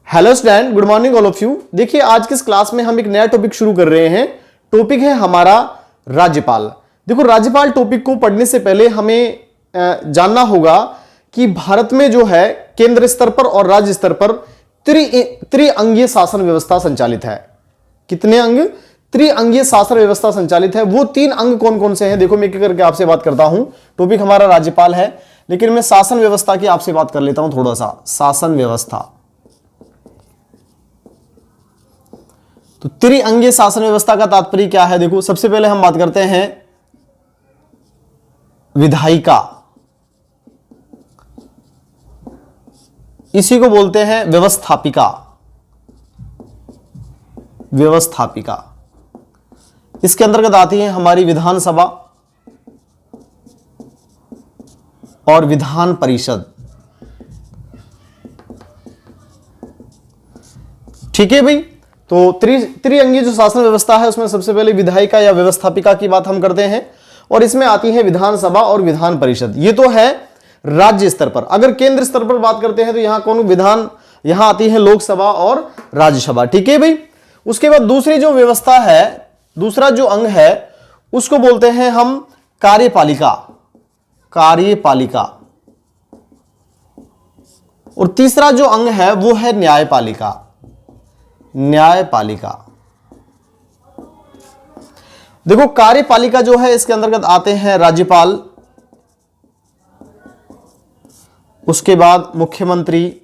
Hello student, good morning all of you. देखिए आज की इस क्लास में हम एक नया टॉपिक शुरू कर रहे हैं। टॉपिक है हमारा राज्यपाल। देखो राज्यपाल टॉपिक को पढ़ने से पहले हमें जानना होगा कि भारत में जो है केंद्र स्तर पर और राज्य स्तर पर त्रिअंगीय शासन व्यवस्था संचालित है। कितने अंग? त्रिअंगीय शासन व्यवस्था संचालित है। वो तीन अंग कौन कौन से हैं देखो मैं एक करके आपसे बात करता हूं। टॉपिक हमारा राज्यपाल है लेकिन मैं शासन व्यवस्था की आपसे बात कर लेता हूं थोड़ा सा। शासन व्यवस्था, तो त्रिअंगीय शासन व्यवस्था का तात्पर्य क्या है? देखो सबसे पहले हम बात करते हैं विधायिका, इसी को बोलते हैं व्यवस्थापिका। व्यवस्थापिका इसके अंतर्गत आती है हमारी विधानसभा और विधान परिषद। ठीक है भाई, तो त्रिअंगीय जो शासन व्यवस्था है उसमें सबसे पहले विधायिका या व्यवस्थापिका की बात हम करते हैं और इसमें आती है विधानसभा और विधान परिषद। ये तो है राज्य स्तर पर। अगर केंद्र स्तर पर बात करते हैं तो यहां कौन विधान, यहां आती है लोकसभा और राज्यसभा। ठीक है भाई, उसके बाद दूसरी जो व्यवस्था है, दूसरा जो अंग है उसको बोलते हैं हम कार्यपालिका। कार्यपालिका। और तीसरा जो अंग है वो है न्यायपालिका। न्यायपालिका। देखो कार्यपालिका जो है इसके अंतर्गत आते हैं राज्यपाल, उसके बाद मुख्यमंत्री,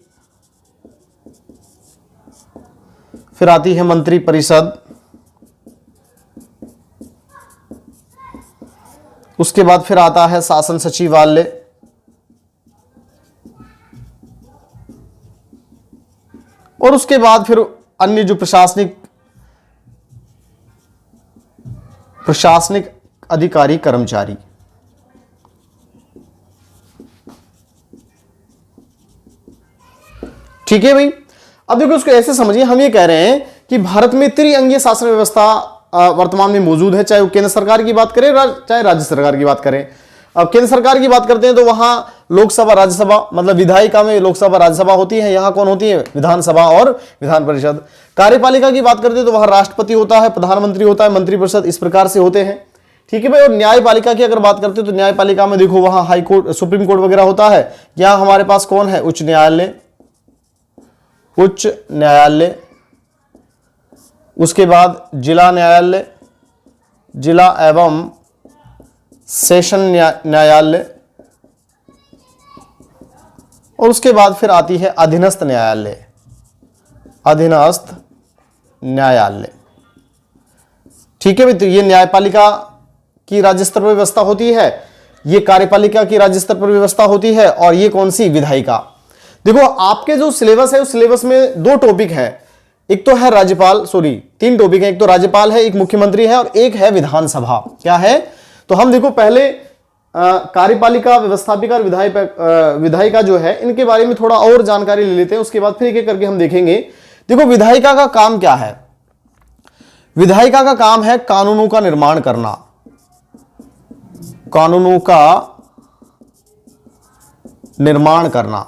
फिर आती है मंत्री परिषद, उसके बाद फिर आता है शासन सचिवालय, और उसके बाद फिर अन्य जो प्रशासनिक अधिकारी कर्मचारी। ठीक है भाई, अब देखो उसको ऐसे समझिए, हम ये कह रहे हैं कि भारत में त्रिअंगीय शासन व्यवस्था वर्तमान में मौजूद है, चाहे वो केंद्र सरकार की बात करें चाहे राज्य सरकार की बात करें। अब केंद्र सरकार की बात करते हैं तो वहां लोकसभा राज्यसभा, मतलब विधायिका में लोकसभा राज्यसभा होती है, यहां कौन होती है? विधानसभा और विधान परिषद। कार्यपालिका की बात करते हैं तो वहां राष्ट्रपति होता है, प्रधानमंत्री होता है, मंत्रिपरिषद, इस प्रकार से होते हैं। ठीक है भाई, और न्यायपालिका की अगर बात करते हैं तो न्यायपालिका में देखो वहां हाई कोर्ट, सुप्रीम कोर्ट वगैरह होता है। यहां हमारे पास कौन है? उच्च न्यायालय। उच्च न्यायालय, उसके बाद जिला न्यायालय, जिला एवं सेशन न्यायालय, और उसके बाद फिर आती है अधीनस्थ न्यायालय। अधीनस्थ न्यायालय। ठीक है भाई, तो ये न्यायपालिका की राज्य स्तर पर व्यवस्था होती है, ये कार्यपालिका की राज्य स्तर पर व्यवस्था होती है, और ये कौन सी? विधायिका। देखो आपके जो सिलेबस है उस सिलेबस में दो टॉपिक है, एक तो है राज्यपाल, सॉरी तीन टॉपिक है, एक तो राज्यपाल है, एक मुख्यमंत्री है और एक है विधानसभा। क्या है? तो हम देखो पहले कार्यपालिका, व्यवस्थापिका और विधायिका जो है इनके बारे में थोड़ा और जानकारी ले लेते हैं, उसके बाद फिर एक एक करके हम देखेंगे। देखो विधायिका का काम क्या है? विधायिका का काम है कानूनों का निर्माण करना। कानूनों का निर्माण करना।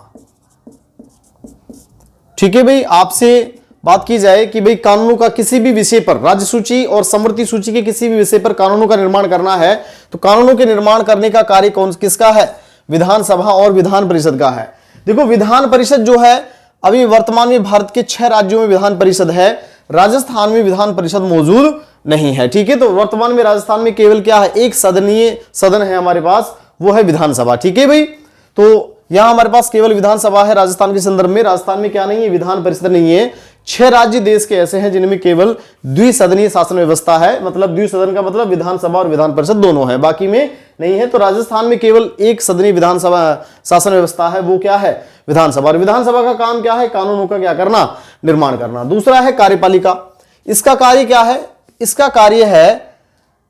ठीक है भाई, आपसे बात की जाए कि भाई कानूनों का किसी भी विषय पर, राज्य सूची और समवर्ती सूची के किसी भी विषय पर कानूनों का निर्माण करना है तो कानूनों के निर्माण करने का कार्य कौन किसका है? विधानसभा और विधान परिषद का है। देखो विधान परिषद जो है अभी वर्तमान में भारत के 6 राज्यों में विधान परिषद है, राजस्थान में विधान परिषद मौजूद नहीं है। ठीक है, तो वर्तमान में राजस्थान में केवल क्या है? एक सदनीय सदन है हमारे पास, वो है विधानसभा। ठीक है भाई, तो यहां हमारे पास केवल विधानसभा है राजस्थान के संदर्भ में। राजस्थान में क्या नहीं है? विधान परिषद नहीं है। 6 राज्य देश के ऐसे हैं जिनमें केवल द्विसदनीय शासन व्यवस्था है, मतलब द्विसदन का मतलब विधानसभा और विधान परिषद दोनों है, बाकी में नहीं है। तो राजस्थान में केवल एक सदनीय विधानसभा शासन व्यवस्था है, वो क्या है? विधानसभा। और विधानसभा का काम क्या है? कानूनों का क्या करना? निर्माण करना। दूसरा है कार्यपालिका। इसका कार्य क्या है? इसका कार्य है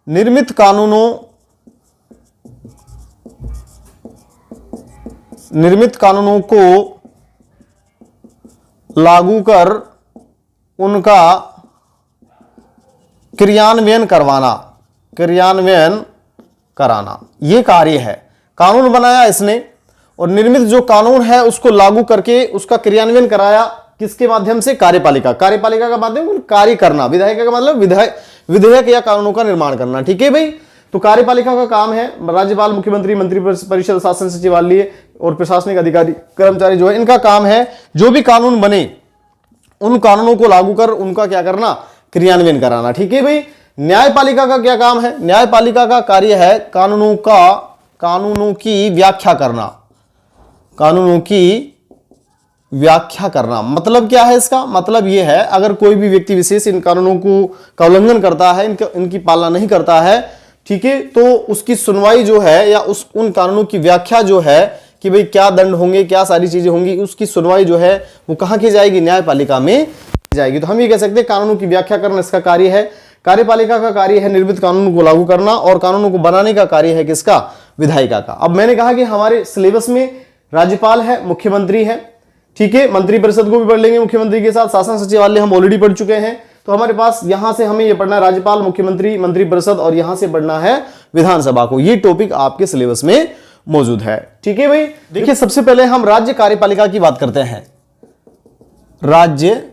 निर्मित कानूनों को लागू कर उनका क्रियान्वयन कराना, यह कार्य है। कानून बनाया इसने और निर्मित जो कानून है उसको लागू करके उसका क्रियान्वयन कराया, किसके माध्यम से? कार्यपालिका। कार्यपालिका का माध्यम कार्य करना, विधायिका का मतलब विधेयक या कानूनों का निर्माण करना। ठीक है भाई, तो कार्यपालिका का काम है राज्यपाल, मुख्यमंत्री, मंत्री परिषद, शासन सचिवालय और प्रशासनिक अधिकारी, कर्मचारी जो है, इनका काम है जो भी कानून बने उन कानूनों को लागू कर उनका क्या करना? क्रियान्वयन कराना। ठीक है भाई। न्यायपालिका का क्या काम है? न्यायपालिका का कार्य है कानूनों की व्याख्या करना। कानूनों की व्याख्या करना मतलब क्या है? इसका मतलब यह है अगर कोई भी व्यक्ति विशेष इन कानूनों का उल्लंघन करता है, इनकी पालना नहीं करता है, ठीक है, तो उसकी सुनवाई जो है या उन कानूनों की व्याख्या जो है कि भाई क्या दंड होंगे, क्या सारी चीजें होंगी, उसकी सुनवाई जो है वो कहां की जाएगी? न्यायपालिका में की जाएगी। तो हम ये कह सकते हैं कानूनों की व्याख्या करना इसका कार्य है। कार्यपालिका का कार्य है निर्मित कानून को लागू करना और कानूनों को बनाने का कार्य है किसका? विधायिका का। अब मैंने कहा कि हमारे सिलेबस में राज्यपाल है, मुख्यमंत्री है, ठीक है, मंत्री परिषद को भी पढ़ लेंगे मुख्यमंत्री के साथ, शासन सचिवालय हम ऑलरेडी पढ़ चुके हैं। तो हमारे पास यहां से हमें यह पढ़ना है राज्यपाल, मुख्यमंत्री, मंत्री परिषद और यहां से पढ़ना है विधानसभा को। ये टॉपिक आपके सिलेबस में मौजूद है। ठीक है भाई। देखिए सबसे पहले हम राज्य कार्यपालिका की बात करते हैं। राज्य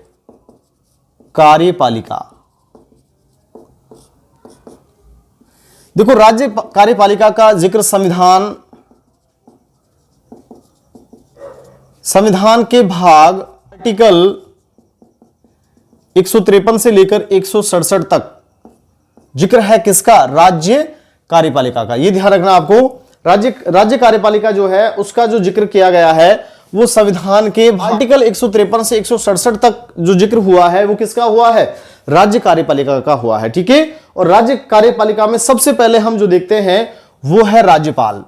कार्यपालिका, देखो राज्य कार्यपालिका का जिक्र संविधान के भाग आर्टिकल 153 से लेकर 167 तक जिक्र है किसका? राज्य कार्यपालिका का। यह ध्यान रखना आपको, राज्य कार्यपालिका जो है उसका जो जिक्र किया गया है वो संविधान के आर्टिकल 153 से 167 तक जो जिक्र हुआ है वो किसका हुआ है? राज्य कार्यपालिका का हुआ है। ठीक है, और राज्य कार्यपालिका में सबसे पहले हम जो देखते हैं वो है राज्यपाल।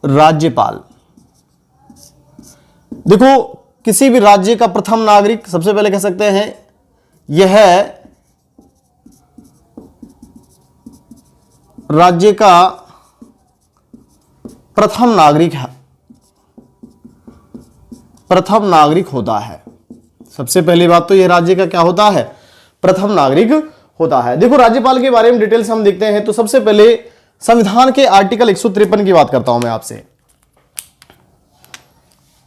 राज्यपाल, देखो किसी भी राज्य का प्रथम नागरिक, सबसे पहले कह सकते हैं यह राज्य का प्रथम नागरिक होता है। सबसे पहली बात तो यह राज्य का क्या होता है? प्रथम नागरिक होता है। देखो राज्यपाल के बारे में डिटेल से हम देखते हैं। तो सबसे पहले संविधान के आर्टिकल 153 की बात करता हूं मैं आपसे।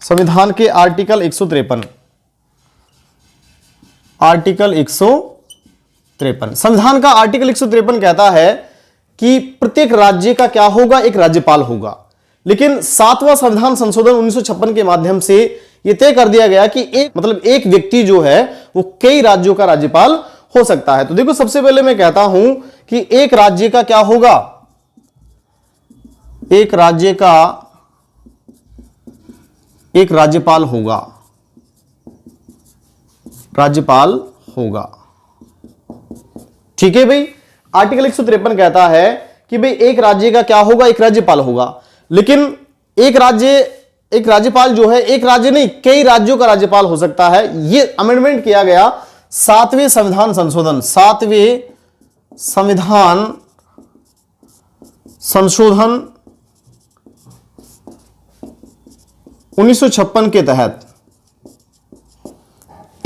संविधान के आर्टिकल 153, आर्टिकल 153, संविधान का आर्टिकल 153 कहता है कि प्रत्येक राज्य का क्या होगा? एक राज्यपाल होगा। लेकिन 7वां संविधान संशोधन 1956 के माध्यम से यह तय कर दिया गया कि एक व्यक्ति जो है वो कई राज्यों का राज्यपाल हो सकता है। तो देखो सबसे पहले मैं कहता हूं कि एक राज्य का क्या होगा? एक राज्य का एक राज्यपाल होगा। राज्यपाल होगा। ठीक है भाई। आर्टिकल 153 कहता है कि भाई एक राज्य का क्या होगा? एक राज्यपाल होगा। लेकिन एक राज्यपाल जो है एक राज्य नहीं कई राज्यों का राज्यपाल हो सकता है। यह अमेंडमेंट किया गया 7वें संविधान संशोधन 1956 के तहत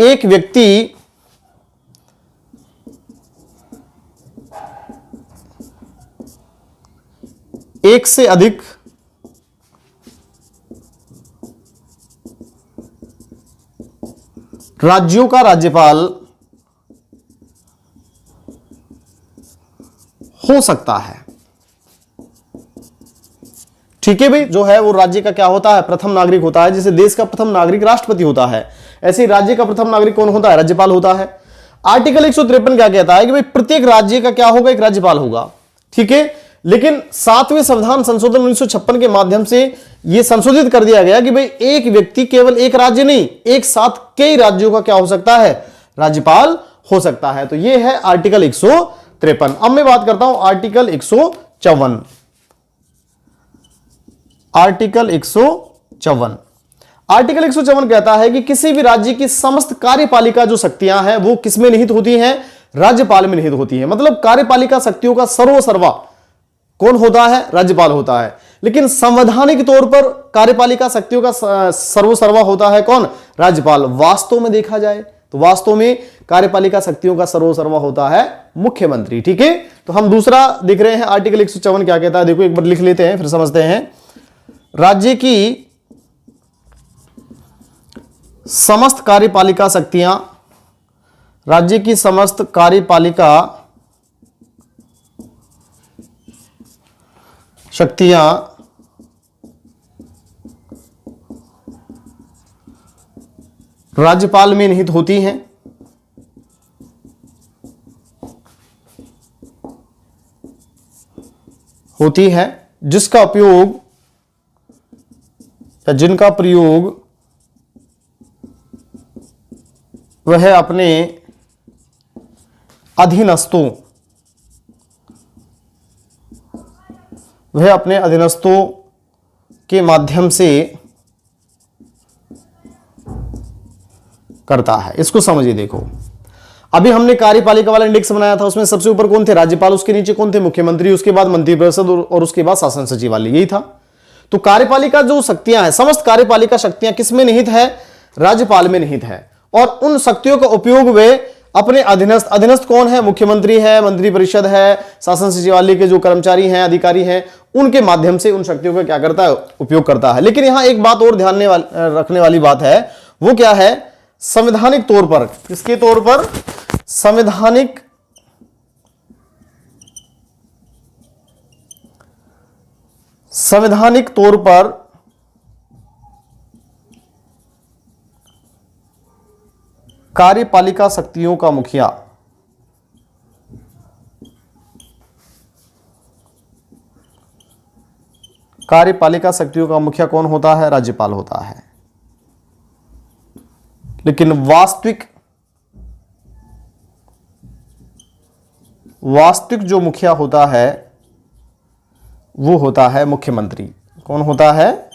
एक व्यक्ति एक से अधिक राज्यों का राज्यपाल हो सकता है। ठीक है भाई। जो है वो राज्य का क्या होता है? प्रथम नागरिक होता है। जैसे देश का प्रथम नागरिक राष्ट्रपति होता है, ऐसे ही राज्य का प्रथम नागरिक कौन होता है? राज्यपाल होता है। आर्टिकल 153 क्या कहता है कि भाई प्रत्येक राज्य का क्या होगा? एक राज्यपाल होगा। ठीक है। लेकिन 7वें संविधान संशोधन 1956 के माध्यम से यह संशोधित कर दिया गया कि भाई एक व्यक्ति केवल एक राज्य नहीं एक साथ कई राज्यों का क्या हो सकता है? राज्यपाल हो सकता है। तो यह है आर्टिकल 153। अब मैं बात करता हूं आर्टिकल 154। आर्टिकल 154, आर्टिकल 154 कहता है कि किसी भी राज्य की समस्त कार्यपालिका जो शक्तियां हैं वो किसमें निहित होती हैं? राज्यपाल में निहित होती हैं। मतलब कार्यपालिका शक्तियों का सर्वसर्वा कौन होता है? राज्यपाल होता है। लेकिन संवैधानिक तौर पर कार्यपालिका शक्तियों का सर्वसर्वा होता है कौन? राज्यपाल। वास्तव में देखा जाए तो वास्तव में कार्यपालिका शक्तियों का सर्वसर्वा होता है मुख्यमंत्री। ठीक है। तो हम दूसरा देख रहे हैं आर्टिकल 154 क्या कहता है। देखो एक बार लिख लेते हैं फिर समझते हैं। राज्य की समस्त कार्यपालिका शक्तियां, राज्य की समस्त कार्यपालिका शक्तियां राज्यपाल में निहित होती हैं। जिसका उपयोग या जिनका प्रयोग वह अपने अधीनस्थों के माध्यम से करता है। इसको समझिए। देखो, अभी हमने कार्यपालिका वाला इंडेक्स बनाया था, उसमें सबसे ऊपर कौन थे? राज्यपाल। उसके नीचे कौन थे? मुख्यमंत्री। उसके बाद मंत्रिपरिषद और उसके बाद शासन सचिवालय। यही था। तो कार्यपालिका जो शक्तियां हैं, समस्त कार्यपालिका शक्तियां किस में निहित है? राज्यपाल में निहित है। और उन शक्तियों का उपयोग वे अपने अधीनस्थ कौन है? मुख्यमंत्री है, मंत्रिपरिषद है, शासन सचिवालय के जो कर्मचारी हैं, अधिकारी हैं, उनके माध्यम से उन शक्तियों का क्या करता है? उपयोग करता है। लेकिन यहां एक बात और ध्यान रखने वाली बात है, वो क्या है? संवैधानिक तौर पर, किसके तौर पर? संवैधानिक तौर पर कार्यपालिका शक्तियों का मुखिया कौन होता है? राज्यपाल होता है। लेकिन वास्तविक जो मुखिया होता है वो होता है मुख्यमंत्री। कौन होता है?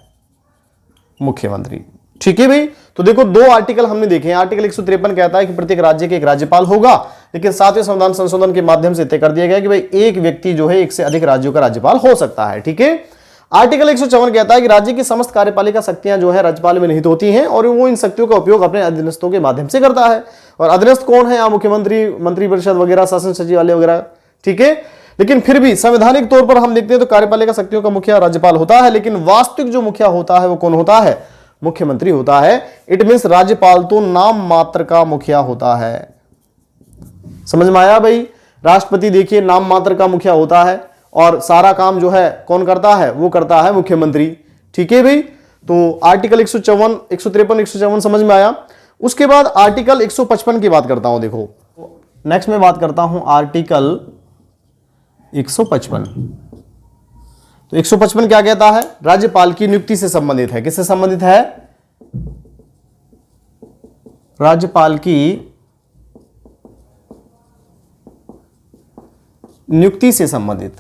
मुख्यमंत्री। ठीक है भाई। तो देखो, दो आर्टिकल हमने देखे हैं। आर्टिकल 153 कहता है कि प्रत्येक राज्य के एक राज्यपाल होगा, लेकिन 7वें संविधान संशोधन के माध्यम से तय कर दिया गया कि भाई एक व्यक्ति जो है एक से अधिक राज्यों का राज्यपाल हो सकता है। ठीक है। आर्टिकल 154 कहता है कि राज्य की समस्त कार्यपालिका शक्तियां जो है राज्यपाल में निहित होती हैं और वो इन शक्तियों का उपयोग अपने अधीनस्थों के माध्यम से करता है। और अधीनस्थ कौन है? मुख्यमंत्री, मंत्रिपरिषद वगैरह, शासन सचिवालय वगैरह। ठीक है। लेकिन फिर भी संवैधानिक तौर पर हम देखते हैं तो कार्यपालिका शक्तियों का मुखिया राज्यपाल होता है, लेकिन वास्तविक जो मुखिया होता है वो कौन होता है? मुख्यमंत्री होता है। इट मींस राज्यपाल तो नाम मात्र का मुखिया होता है। समझ में आया भाई? राष्ट्रपति देखिए नाम मात्र का मुखिया होता है और सारा काम जो है कौन करता है? वो करता है मुख्यमंत्री। ठीक है भाई। तो आर्टिकल 153, 154 समझ में आया। उसके बाद आर्टिकल 155 की बात करता हूं। देखो, नेक्स्ट में बात करता हूं आर्टिकल 155। तो 155 क्या कहता है? राज्यपाल की नियुक्ति से संबंधित है। किससे संबंधित है? राज्यपाल की नियुक्ति से संबंधित।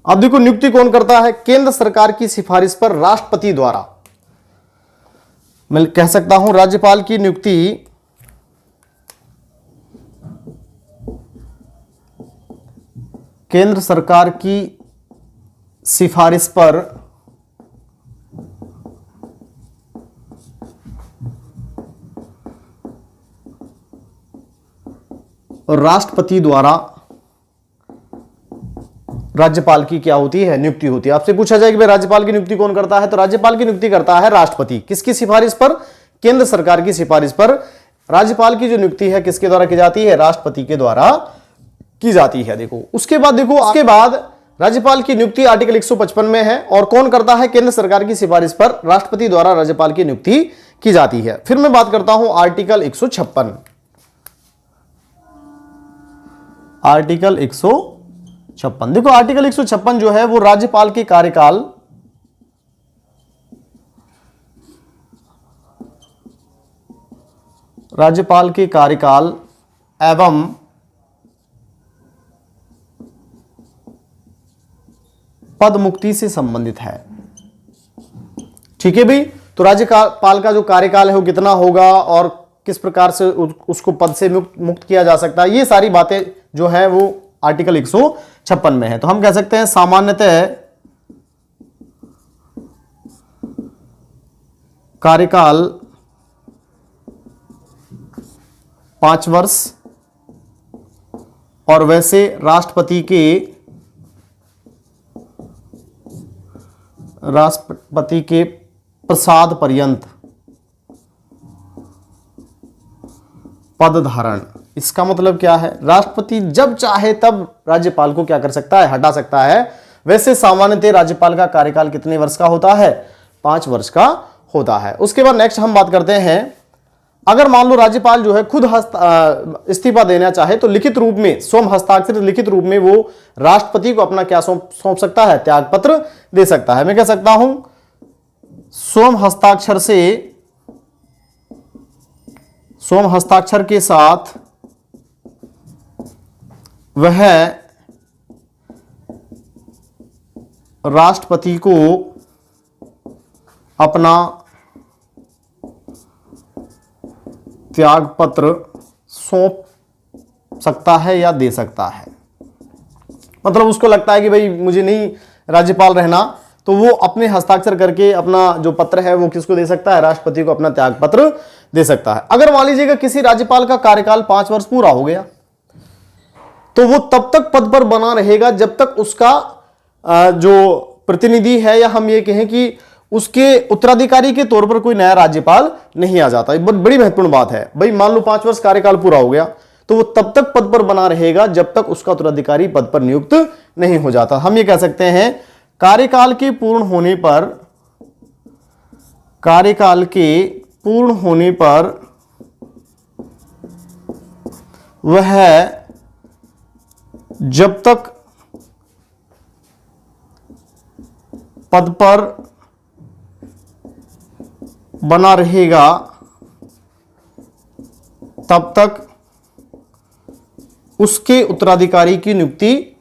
अब देखो, नियुक्ति कौन करता है? केंद्र सरकार की सिफारिश पर राष्ट्रपति द्वारा। मैं कह सकता हूं राज्यपाल की नियुक्ति केंद्र सरकार की सिफारिश पर राष्ट्रपति द्वारा राज्यपाल की क्या होती है? नियुक्ति होती है। आपसे पूछा जाए कि भाई राज्यपाल की नियुक्ति कौन करता है? तो राज्यपाल की नियुक्ति करता है राष्ट्रपति। किसकी सिफारिश पर? केंद्र सरकार की सिफारिश पर राज्यपाल की जो नियुक्ति है किसके द्वारा की जाती है? राष्ट्रपति के द्वारा की जाती है। देखो, उसके बाद राज्यपाल की नियुक्ति आर्टिकल 155 में है और कौन करता है? केंद्र सरकार की सिफारिश पर राष्ट्रपति द्वारा राज्यपाल की नियुक्ति की जाती है। फिर मैं बात करता हूं आर्टिकल 156। आर्टिकल 156। देखो, आर्टिकल 156 जो है वो राज्यपाल के कार्यकाल एवं पद मुक्ति से संबंधित है। ठीक है भाई। तो राज्यपाल का जो कार्यकाल है वो कितना होगा और किस प्रकार से उसको पद से मुक्त किया जा सकता है, ये सारी बातें जो है वो आर्टिकल 156 में है। तो हम कह सकते हैं सामान्यतः कार्यकाल 5 वर्ष और वैसे राष्ट्रपति के प्रसाद पर्यंत पद धारण। इसका मतलब क्या है? राष्ट्रपति जब चाहे तब राज्यपाल को क्या कर सकता है? हटा सकता है। वैसे सामान्यतः राज्यपाल का कार्यकाल कितने वर्ष का होता है? 5 वर्ष का होता है। उसके बाद नेक्स्ट हम बात करते हैं, अगर मान लो राज्यपाल जो है खुद इस्तीफा देना चाहे तो लिखित रूप में, स्वयं हस्ताक्षरित लिखित रूप में वो राष्ट्रपति को अपना क्या सौंप सकता है? त्यागपत्र दे सकता है। मैं कह सकता हूं स्वयं हस्ताक्षर के साथ वह राष्ट्रपति को अपना त्यागपत्र सौंप सकता है या दे सकता है। मतलब उसको लगता है कि भाई मुझे नहीं राज्यपाल रहना, तो वो अपने हस्ताक्षर करके अपना जो पत्र है वो किसको दे सकता है? राष्ट्रपति को अपना त्यागपत्र दे सकता है। अगर मान लीजिएगा किसी राज्यपाल का कार्यकाल 5 वर्ष पूरा हो गया, तो वो तब तक पद पर बना रहेगा जब तक उसका जो प्रतिनिधि है, या हम ये कहें कि उसके उत्तराधिकारी के तौर पर कोई नया राज्यपाल नहीं आ जाता। बहुत बड़ी महत्वपूर्ण बात है भाई। मान लो 5 वर्ष कार्यकाल पूरा हो गया, तो वो तब तक पद पर बना रहेगा जब तक उसका उत्तराधिकारी पद पर नियुक्त नहीं हो जाता। हम ये कह सकते हैं कार्यकाल के पूर्ण होने पर वह जब तक पद पर बना रहेगा तब तक उसके उत्तराधिकारी की नियुक्ति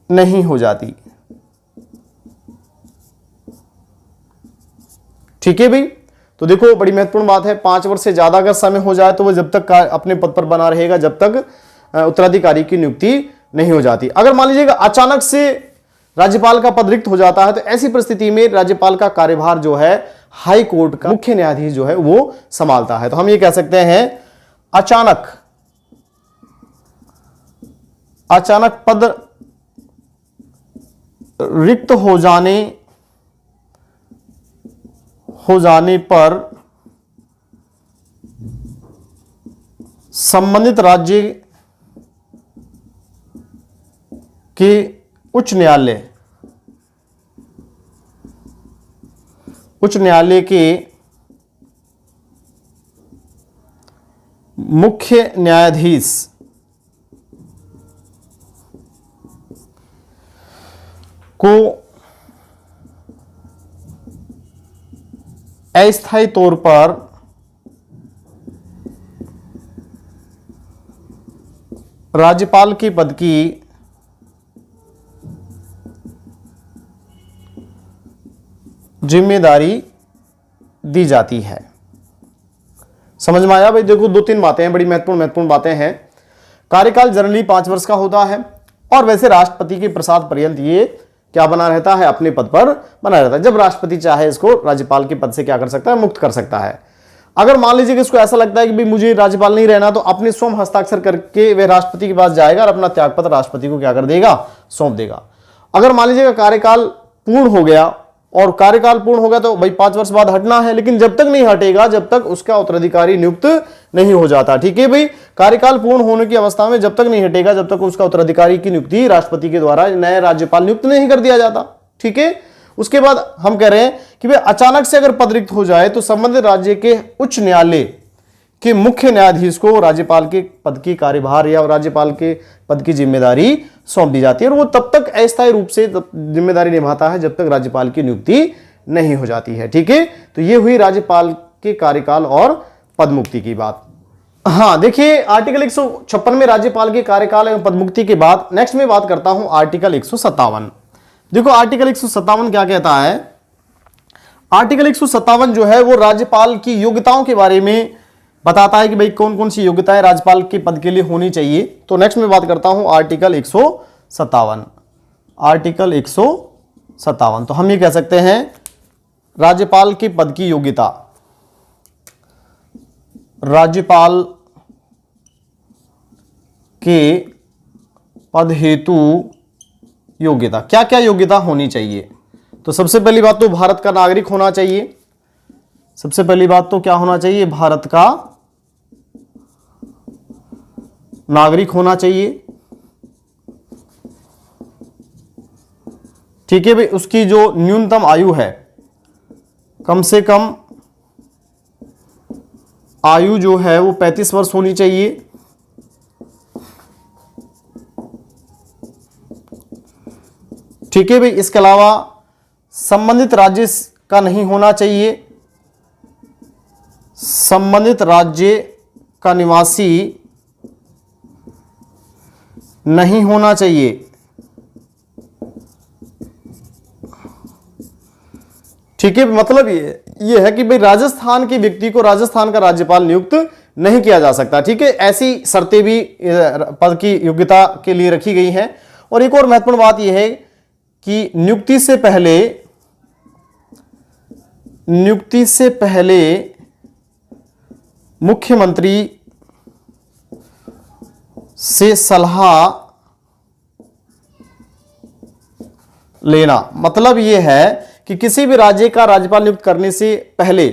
नहीं हो जाती। ठीक है भाई। तो देखो बड़ी महत्वपूर्ण बात है, 5 वर्ष से ज्यादा अगर समय हो जाए तो वह जब तक अपने पद पर बना रहेगा जब तक उत्तराधिकारी की नियुक्ति नहीं हो जाती। अगर मान लीजिएगा अचानक से राज्यपाल का पद रिक्त हो जाता है, तो ऐसी परिस्थिति में राज्यपाल का कार्यभार जो है हाई कोर्ट का मुख्य न्यायाधीश जो है वो संभालता है। तो हम ये कह सकते हैं अचानक पद रिक्त हो जाने पर संबंधित राज्य के उच्च न्यायालय के मुख्य न्यायाधीश को अस्थायी तौर पर राज्यपाल के पद की जिम्मेदारी दी जाती है। समझ में आया भाई? देखो 2-3 बातें हैं, बड़ी महत्वपूर्ण बातें हैं। कार्यकाल जनरली 5 वर्ष का होता है, और वैसे राष्ट्रपति के प्रसाद पर्यंत ये क्या बना रहता है? अपने पद पर बना रहता है। जब राष्ट्रपति चाहे इसको राज्यपाल के पद से क्या कर सकता है? मुक्त कर सकता है। अगर मान लीजिए कि इसको ऐसा लगता है कि भाई मुझे राज्यपाल नहीं रहना, तो अपने स्वयं हस्ताक्षर करके वह राष्ट्रपति के पास जाएगा और अपना त्यागपत्र राष्ट्रपति को क्या कर देगा? सौंप देगा। अगर मान लीजिएगा कार्यकाल पूर्ण हो गया, और कार्यकाल पूर्ण हो गया तो भाई 5 वर्ष बाद हटना है, लेकिन जब तक नहीं हटेगा जब तक उसका उत्तराधिकारी नियुक्त नहीं हो जाता। ठीक है भाई। कार्यकाल पूर्ण होने की अवस्था में जब तक नहीं हटेगा जब तक उसका उत्तराधिकारी की नियुक्ति राष्ट्रपति के द्वारा नए राज्यपाल नियुक्त नहीं कर दिया जाता। ठीक है। उसके बाद हम कह रहे हैं कि भाई अचानक से अगर पद रिक्त हो जाए तो संबंधित राज्य के उच्च न्यायालय के मुख्य न्यायाधीश को राज्यपाल के पद की कार्यभार या राज्यपाल के पद की जिम्मेदारी सौंप दी जाती है, और वो तब तक अस्थायी रूप से जिम्मेदारी निभाता है जब तक राज्यपाल की नियुक्ति नहीं हो जाती है। ठीक है। तो ये हुई राज्यपाल के कार्यकाल और पदमुक्ति की बात। हाँ देखिए, आर्टिकल 156 में राज्यपाल के कार्यकाल एवं पदमुक्ति के बाद नेक्स्ट में बात करता हूं आर्टिकल 157। देखो आर्टिकल 157 क्या कहता है? आर्टिकल 157 जो है वो राज्यपाल की योग्यताओं के बारे में बताता है कि भाई कौन कौन सी योग्यताएं राज्यपाल के पद के लिए होनी चाहिए। तो नेक्स्ट में बात करता हूं आर्टिकल 157। आर्टिकल 157, तो हम ये कह सकते हैं राज्यपाल के पद की योग्यता, राज्यपाल के पद हेतु योग्यता, क्या क्या योग्यता होनी चाहिए? तो सबसे पहली बात तो भारत का नागरिक होना चाहिए। सबसे पहली बात तो क्या होना चाहिए? भारत का नागरिक होना चाहिए। ठीक है भाई, उसकी जो न्यूनतम आयु है, कम से कम आयु जो है वो 35 वर्ष होनी चाहिए। ठीक है भाई, इसके अलावा संबंधित राज्य का नहीं होना चाहिए, संबंधित राज्य का निवासी नहीं होना चाहिए। ठीक है, मतलब ये है कि भाई राजस्थान के व्यक्ति को राजस्थान का राज्यपाल नियुक्त नहीं किया जा सकता। ठीक है, ऐसी शर्तें भी पद की योग्यता के लिए रखी गई हैं। और एक और महत्वपूर्ण बात यह है कि नियुक्ति से पहले मुख्यमंत्री से सलाह लेना। मतलब यह है कि किसी भी राज्य का राज्यपाल नियुक्त करने से पहले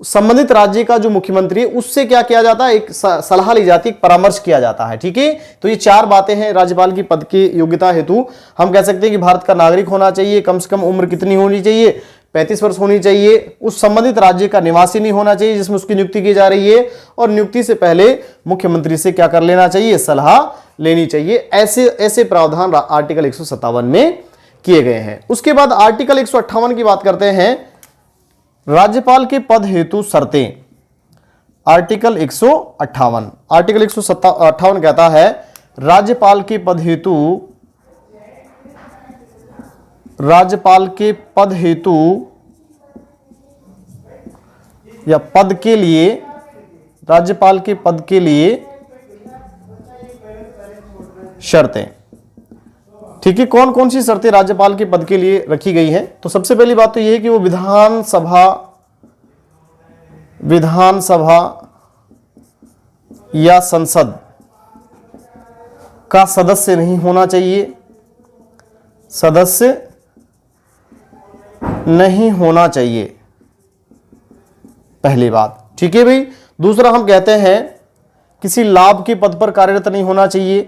संबंधित राज्य का जो मुख्यमंत्री है उससे क्या किया जाता है? एक सलाह ली जाती है, एक परामर्श किया जाता है। ठीक है, तो ये चार बातें हैं राज्यपाल की पद की योग्यता हेतु। हम कह सकते हैं कि भारत का नागरिक होना चाहिए, कम से कम उम्र कितनी होनी चाहिए? 35 वर्ष होनी चाहिए, उस संबंधित राज्य का निवासी नहीं होना चाहिए जिसमें उसकी नियुक्ति की जा रही है, और नियुक्ति से पहले मुख्यमंत्री से क्या कर लेना चाहिए? सलाह लेनी चाहिए। ऐसे प्रावधान आर्टिकल 157 में किए गए हैं। उसके बाद आर्टिकल 158 की बात करते हैं, राज्यपाल के पद हेतु शर्तें। आर्टिकल 158 कहता है राज्यपाल के पद हेतु या पद के लिए, राज्यपाल के पद के लिए शर्तें। ठीक है, कौन कौन सी शर्तें राज्यपाल के पद के लिए रखी गई हैं? तो सबसे पहली बात तो यह है कि वो विधानसभा या संसद का सदस्य नहीं होना चाहिए, सदस्य नहीं होना चाहिए, पहली बात। ठीक है भाई, दूसरा हम कहते हैं किसी लाभ के पद पर कार्यरत नहीं होना चाहिए,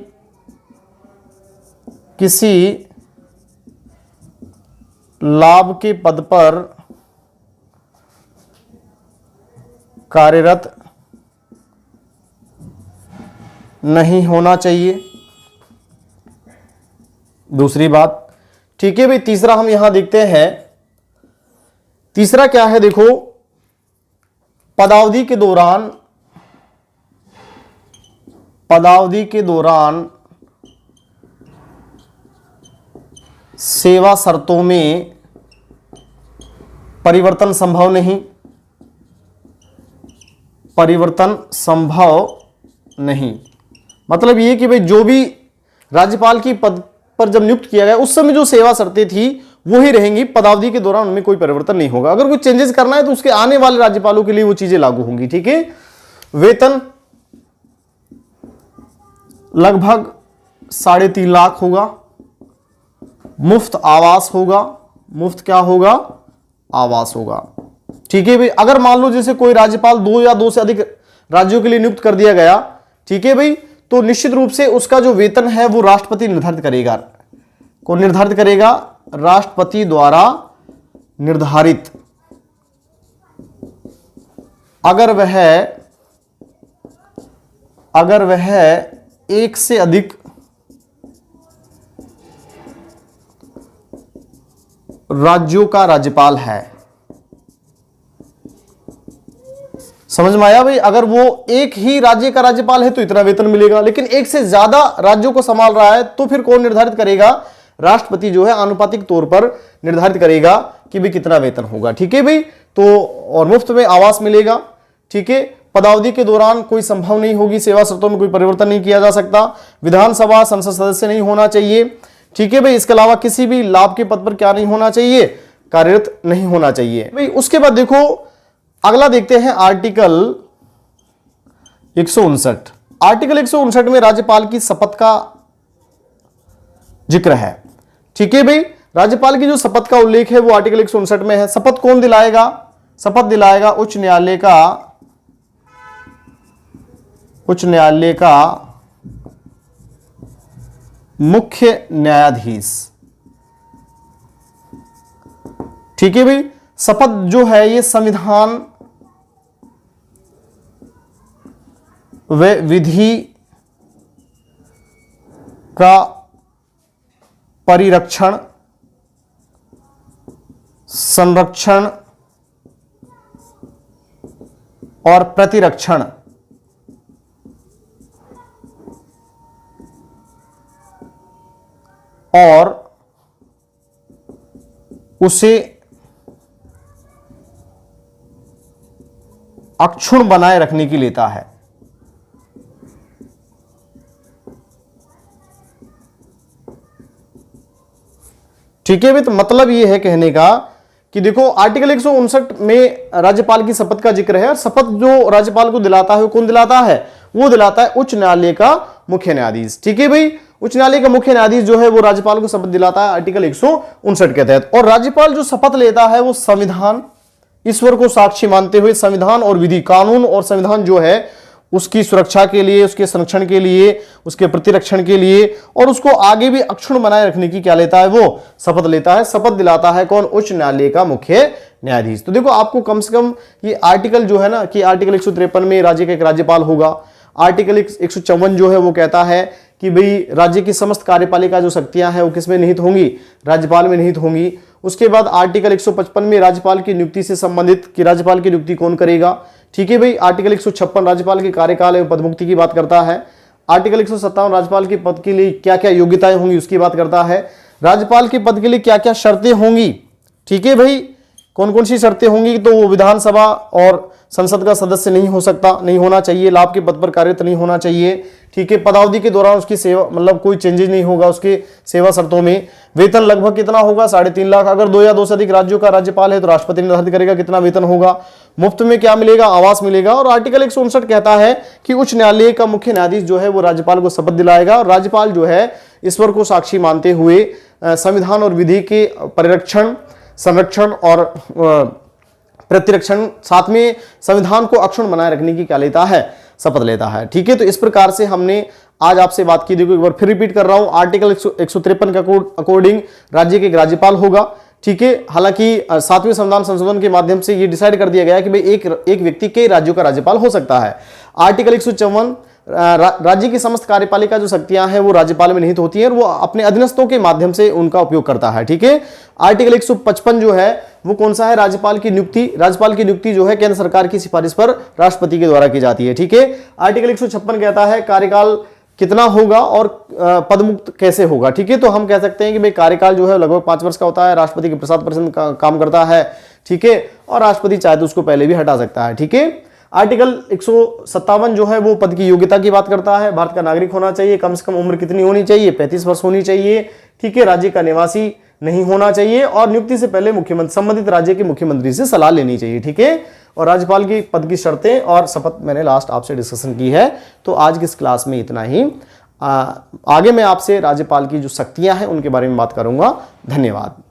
किसी लाभ के पद पर कार्यरत नहीं होना चाहिए, दूसरी बात। ठीक है भाई, तीसरा हम यहां देखते हैं, तीसरा क्या है? देखो, पदावधि के दौरान सेवा शर्तों में परिवर्तन संभव नहीं, मतलब ये कि भाई जो भी राज्यपाल की पद पर जब नियुक्त किया गया उस समय जो सेवा शर्तें थी वो ही रहेंगी, पदावधि के दौरान उनमें कोई परिवर्तन नहीं होगा। अगर कुछ चेंजेस करना है तो उसके आने वाले राज्यपालों के लिए वो चीजें लागू होंगी। ठीक है, वेतन लगभग 3.5 लाख होगा, मुफ्त आवास होगा, मुफ्त क्या होगा? आवास होगा। ठीक है भाई, अगर मान लो जैसे कोई राज्यपाल 2 या 2 से अधिक राज्यों के लिए नियुक्त कर दिया गया, ठीक है भाई, तो निश्चित रूप से उसका जो वेतन है वो राष्ट्रपति निर्धारित करेगा। कौन निर्धारित करेगा? राष्ट्रपति द्वारा निर्धारित। अगर वह एक से अधिक राज्यों का राज्यपाल है, समझ में आया भाई? अगर वो एक ही राज्य का राज्यपाल है तो इतना वेतन मिलेगा, लेकिन एक से ज्यादा राज्यों को संभाल रहा है तो फिर कौन निर्धारित करेगा? राष्ट्रपति जो है आनुपातिक तौर पर निर्धारित करेगा कि भाई कितना वेतन होगा। ठीक है भाई, तो और मुफ्त में आवास मिलेगा। ठीक है, पदावधि के दौरान कोई संभव नहीं होगी, सेवा शर्तों में कोई परिवर्तन नहीं किया जा सकता, विधानसभा संसद सदस्य नहीं होना चाहिए। ठीक है भाई, इसके अलावा किसी भी लाभ के पद पर क्या नहीं होना चाहिए? कार्यरत नहीं होना चाहिए भाई। उसके बाद देखो अगला देखते हैं आर्टिकल 159। आर्टिकल 159 में राज्यपाल की शपथ का जिक्र है। ठीक है भाई, राज्यपाल की जो शपथ का उल्लेख है वो आर्टिकल 159 में है। शपथ कौन दिलाएगा? शपथ दिलाएगा उच्च न्यायालय का मुख्य न्यायाधीश। ठीक है भाई, शपथ जो है ये संविधान व विधि का परिरक्षण, संरक्षण और प्रतिरक्षण और उसे अक्षुण्ण बनाए रखने की लेता है। ठीक है भाई, तो मतलब यह है कहने का कि देखो आर्टिकल 159 में राज्यपाल की शपथ का जिक्र है और शपथ जो राज्यपाल को दिलाता है वो कौन दिलाता है? वो दिलाता है उच्च न्यायालय का मुख्य न्यायाधीश। ठीक है भाई, उच्च न्यायालय का मुख्य न्यायाधीश जो है वो राज्यपाल को शपथ दिलाता है आर्टिकल 159 के तहत। और राज्यपाल जो शपथ लेता है वो संविधान, ईश्वर को साक्षी मानते हुए संविधान और विधि, कानून और संविधान जो है उसकी सुरक्षा के लिए, उसके संरक्षण के लिए, उसके प्रतिरक्षण के लिए और उसको आगे भी अक्षुण्ण बनाए रखने की क्या लेता है? वो शपथ लेता है। शपथ दिलाता है कौन? उच्च न्यायालय का मुख्य न्यायाधीश। तो देखो आपको कम से कम ये आर्टिकल जो है ना कि आर्टिकल 153 में राज्य का एक राज्यपाल होगा। आर्टिकल 154 जो है वो कहता है कि भाई राज्य की समस्त कार्यपालिका जो शक्तियां हैं वो किसमें निहित होंगी? राज्यपाल में निहित होंगी। उसके बाद आर्टिकल 155 में राज्यपाल की नियुक्ति से संबंधित कि राज्यपाल की नियुक्ति कौन करेगा। ठीक है भाई, आर्टिकल 156 राज्यपाल के कार्यकाल एवं पदमुक्ति की बात करता है। आर्टिकल 157 राज्यपाल के पद के लिए क्या क्या योग्यताएं होंगी उसकी बात करता है। राज्यपाल के पद के लिए क्या क्या शर्तें होंगी। ठीक है भाई, कौन कौन सी शर्तें होंगी? तो वो विधानसभा और संसद का सदस्य नहीं हो सकता, नहीं होना चाहिए, लाभ के पद पर कार्यरत नहीं होना चाहिए। ठीक है, पदावधि के दौरान उसकी सेवा मतलब कोई चेंजेस नहीं होगा उसके सेवा शर्तों में। वेतन लगभग कितना होगा? 3.5 लाख। अगर 2 या 2 से अधिक राज्यों का राज्यपाल है तो राष्ट्रपति निर्धारित करेगा कितना वेतन होगा। मुफ्त में क्या मिलेगा? आवास मिलेगा। और आर्टिकल 159 कहता है कि उच्च न्यायालय का मुख्य न्यायाधीश जो है वो राज्यपाल को शपथ दिलाएगा और राज्यपाल जो है ईश्वर को साक्षी मानते हुए संविधान और विधि के परिरक्षण, संरक्षण और प्रतिरक्षण, साथ में संविधान को अक्षुण्ण बनाए रखने की क्या लेता है? शपथ लेता है। ठीक है, तो इस प्रकार से हमने आज आपसे बात की। देखो एक बार फिर रिपीट कर रहा हूं, आर्टिकल 153 के अकॉर्डिंग राज्य के एक राज्यपाल होगा। ठीक है, हालांकि 7वें संविधान संशोधन के माध्यम से यह डिसाइड कर दिया गया है कि भाई एक व्यक्ति कई राज्यों का राज्यपाल हो सकता है। आर्टिकल 154 राज्य की समस्त कार्यपालिका जो शक्तियां हैं वो राज्यपाल में निहित होती हैं और वो अपने अधीनस्थों के माध्यम से उनका उपयोग करता है। ठीक है, आर्टिकल 155 जो है वो कौन सा है? राज्यपाल की नियुक्ति। राज्यपाल की नियुक्ति जो है केंद्र सरकार की सिफारिश पर राष्ट्रपति के द्वारा की जाती है। ठीक है, आर्टिकल 156 कहता है कार्यकाल कितना होगा और पदमुक्त कैसे होगा। ठीक है, तो हम कह सकते हैं कि भाई कार्यकाल जो है लगभग 5 वर्ष का होता है, राष्ट्रपति के प्रसाद परिषद का काम करता है। ठीक है, और राष्ट्रपति चाहे तो उसको पहले भी हटा सकता है। ठीक है, आर्टिकल 157 जो है वो पद की योग्यता की बात करता है। भारत का नागरिक होना चाहिए, कम से कम उम्र कितनी होनी चाहिए? 35 वर्ष होनी चाहिए। ठीक है, राज्य का निवासी नहीं होना चाहिए और नियुक्ति से पहले मुख्यमंत्री, संबंधित राज्य के मुख्यमंत्री से सलाह लेनी चाहिए। ठीक है, और राज्यपाल की पद की शर्तें और शपथ मैंने लास्ट आपसे डिस्कशन की है। तो आज की इस क्लास में इतना ही। आगे मैं आपसे राज्यपाल की जो शक्तियां हैं उनके बारे में बात करूंगा। धन्यवाद।